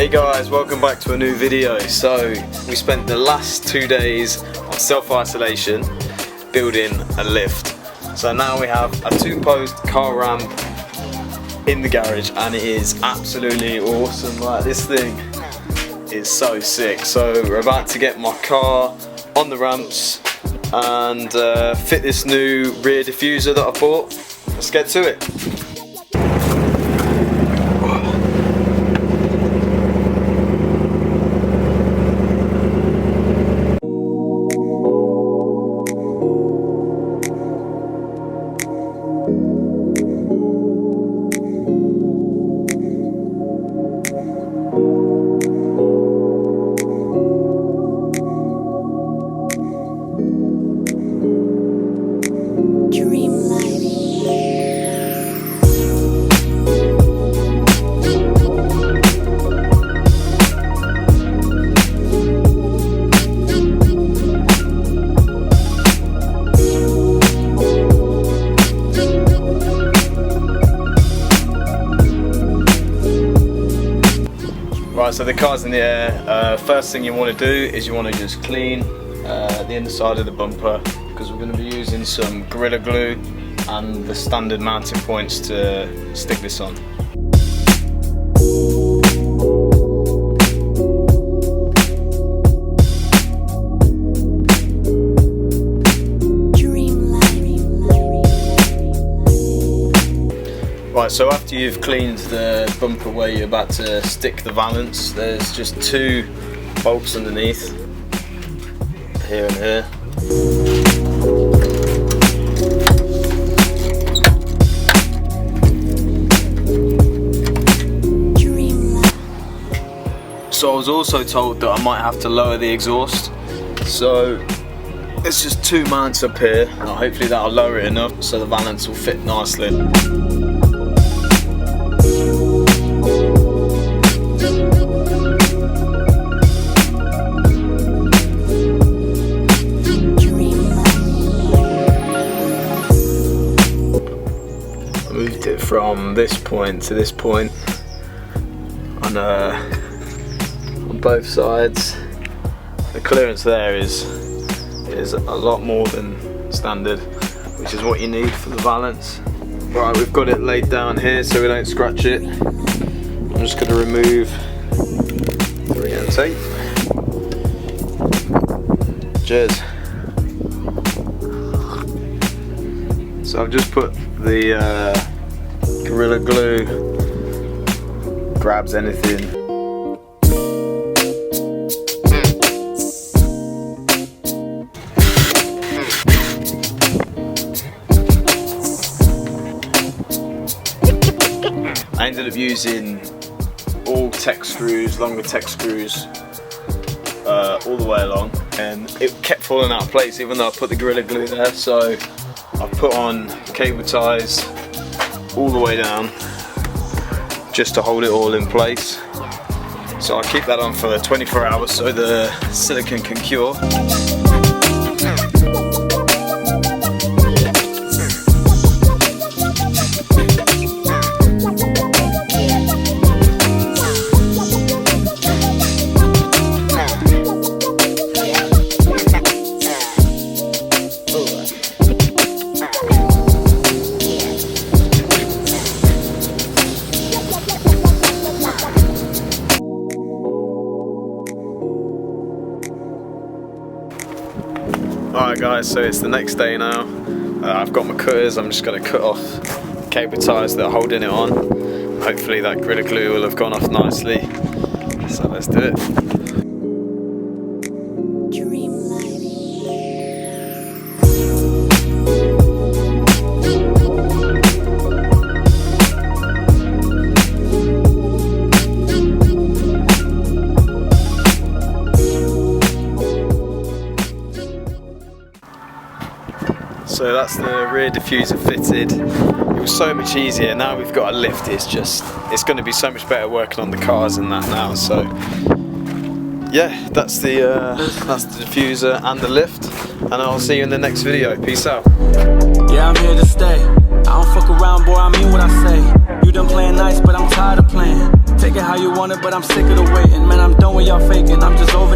Hey guys, welcome back to a new video. So we spent the last 2 days on self-isolation building a lift. So now we have a 2-post car ramp in the garage and it is absolutely awesome. Like, this thing is so sick. So we're about to get my car on the ramps and fit this new rear diffuser that I bought. Let's get to it. Right, so the car's in the air. First thing you want to do is you want to just clean the inside of the bumper, because we're going to be using some Gorilla Glue and the standard mounting points to stick this on. Right, so after you've cleaned the bumper where you're about to stick the valance, there's just 2 bolts underneath, here and here. So I was also told that I might have to lower the exhaust, so it's just 2 mounts up here, and hopefully that'll lower it enough so the valance will fit nicely. Moved it from this point to this point on both sides. The clearance there is a lot more than standard, which is what you need for the valance. Right, we've got it laid down here so we don't scratch it. I'm just going to remove the ring and tape. Cheers. So I've just put the Gorilla Glue, grabs anything. I ended up using all tech screws, longer tech screws, all the way along, and it kept falling out of place even though I put the Gorilla Glue there. So I put on cable ties all the way down just to hold it all in place. So I keep that on for 24 hours so the silicone can cure. Alright guys, so it's the next day now. I've got my cutters. I'm just going to cut off cable ties that are holding it on. Hopefully that Gorilla Glue will have gone off nicely. So let's do it. So that's the rear diffuser fitted. It was so much easier. Now we've got a lift. It's going to be so much better working on the cars and that now. So yeah, that's the diffuser and the lift, and I'll see you in the next video. Peace out. Yeah, I'm here to stay. I don't fuck around, boy, I mean what I say. You done playing nice, but I'm tired of playing. Take it how you want it, but I'm sick of the waiting. Man, I'm done with y'all faking. I'm just over this.